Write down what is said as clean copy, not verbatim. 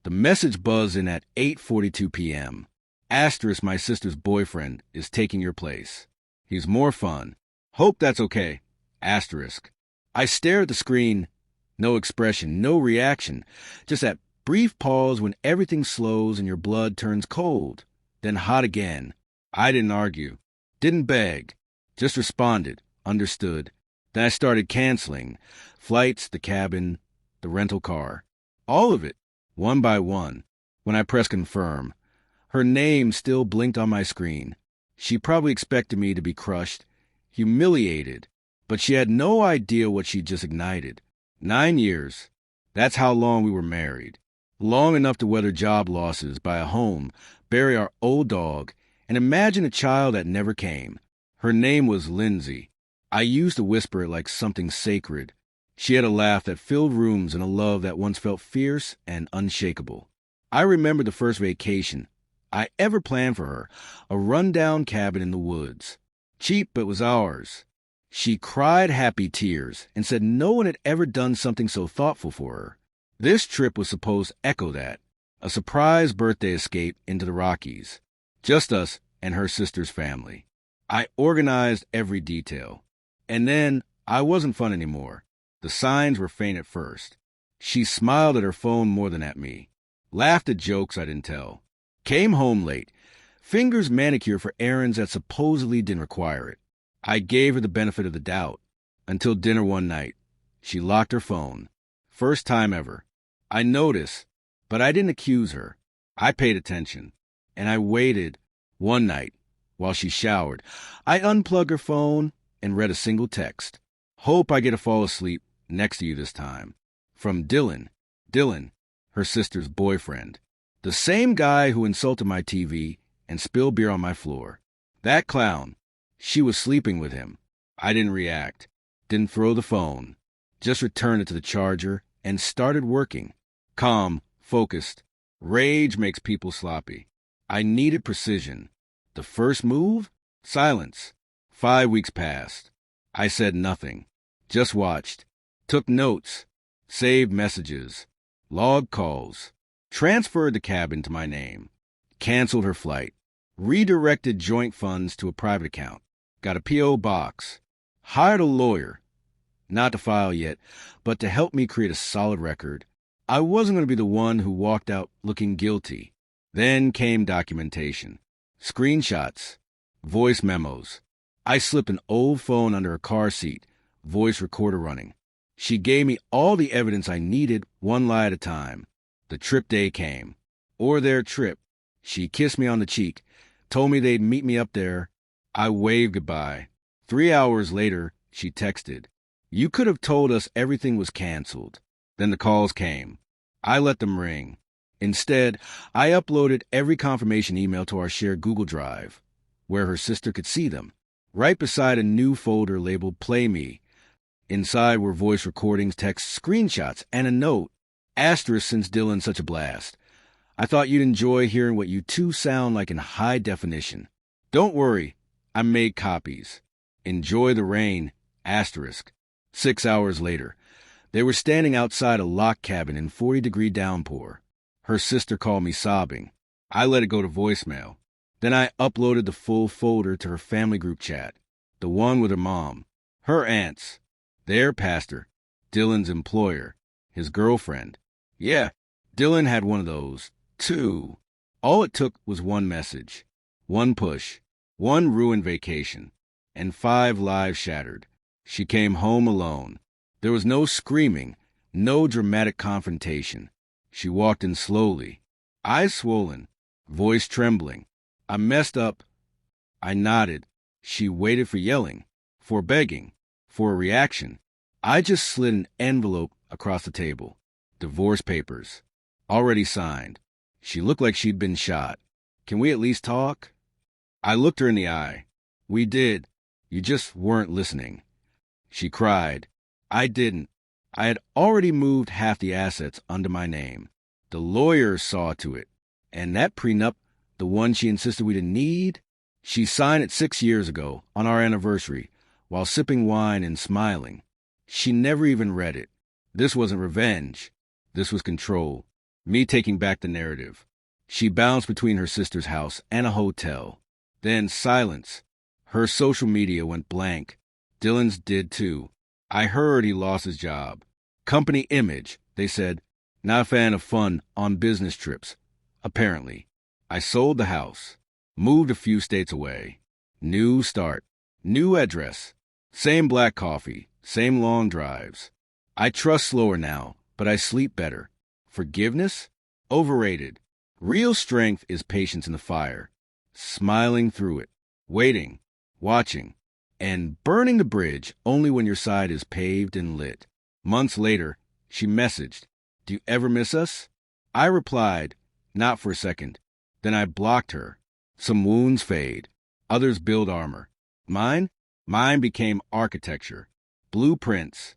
The message buzzed in at 8:42 p.m. Asterisk, my sister's boyfriend is taking your place. He's more fun. Hope that's okay. Asterisk. I stare at the screen. No expression, no reaction. Just that brief pause when everything slows and your blood turns cold. Then hot again. I didn't argue. Didn't beg. Just responded. Understood. Then I started canceling. Flights, the cabin, the rental car. All of it. One by one. When I pressed confirm, her name still blinked on my screen. She probably expected me to be crushed, humiliated, but she had no idea what she'd just ignited. 9 years. That's how long we were married. Long enough to weather job losses, buy a home, bury our old dog, and imagine a child that never came. Her name was Lindsay. I used to whisper it like something sacred. She had a laugh that filled rooms and a love that once felt fierce and unshakable. I remember the first vacation I ever planned for her, a rundown cabin in the woods. Cheap, but was ours. She cried happy tears and said no one had ever done something so thoughtful for her. This trip was supposed to echo that, a surprise birthday escape into the Rockies. Just us and her sister's family. I organized every detail. And then I wasn't fun anymore. The signs were faint at first. She smiled at her phone more than at me. Laughed at jokes I didn't tell. Came home late. Fingers manicured for errands that supposedly didn't require it. I gave her the benefit of the doubt. Until dinner one night. She locked her phone. First time ever. I noticed, but I didn't accuse her. I paid attention. And I waited. One night, while she showered, I unplugged her phone and read a single text. Hope I get to fall asleep next to you this time. From Dylan. Dylan, her sister's boyfriend. The same guy who insulted my TV and spilled beer on my floor. That clown. She was sleeping with him. I didn't react. Didn't throw the phone. Just returned it to the charger and started working. Calm, focused. Rage makes people sloppy. I needed precision. The first move? Silence. 5 weeks passed. I said nothing. Just watched. Took notes. Saved messages. Logged calls. Transferred the cabin to my name. Canceled her flight. Redirected joint funds to a private account. Got a P.O. box. Hired a lawyer. Not to file yet, but to help me create a solid record. I wasn't going to be the one who walked out looking guilty. Then came documentation. Screenshots. Voice memos. I slipped an old phone under a car seat. Voice recorder running. She gave me all the evidence I needed, one lie at a time. The trip day came. Or their trip. She kissed me on the cheek. Told me they'd meet me up there. I waved goodbye. 3 hours later, she texted. You could have told us everything was canceled. Then the calls came. I let them ring. Instead, I uploaded every confirmation email to our shared Google Drive, where her sister could see them, right beside a new folder labeled Play Me. Inside were voice recordings, text screenshots, and a note. Asterisk, since Dylan's such a blast. I thought you'd enjoy hearing what you two sound like in high definition. Don't worry, I made copies. Enjoy the rain. Asterisk. 6 hours later, they were standing outside a locked cabin in 40-degree downpour. Her sister called me sobbing. I let it go to voicemail. Then I uploaded the full folder to her family group chat, the one with her mom, her aunts, their pastor, Dylan's employer, his girlfriend. Yeah, Dylan had one of those, too. All it took was one message, one push, one ruined vacation, and 5 lives shattered. She came home alone. There was no screaming, no dramatic confrontation. She walked in slowly, eyes swollen, voice trembling. I messed up. I nodded. She waited for yelling, for begging, for a reaction. I just slid an envelope across the table. Divorce papers. Already signed. She looked like she'd been shot. Can we at least talk? I looked her in the eye. We did. You just weren't listening. She cried. I didn't. I had already moved half the assets under my name. The lawyer saw to it. And that prenup, the one she insisted we didn't need, she signed it 6 years ago, on our anniversary, while sipping wine and smiling. She never even read it. This wasn't revenge. This was control. Me taking back the narrative. She bounced between her sister's house and a hotel. Then silence. Her social media went blank. Dylan's did too. I heard he lost his job. Company image, they said. Not a fan of fun on business trips. Apparently. I sold the house. Moved a few states away. New start. New address. Same black coffee. Same long drives. I trust slower now, but I sleep better. Forgiveness? Overrated. Real strength is patience in the fire. Smiling through it. Waiting. Watching. And burning the bridge only when your side is paved and lit. Months later, she messaged, "Do you ever miss us?" I replied, "Not for a second." Then I blocked her. Some wounds fade. Others build armor. Mine became architecture. Blueprints.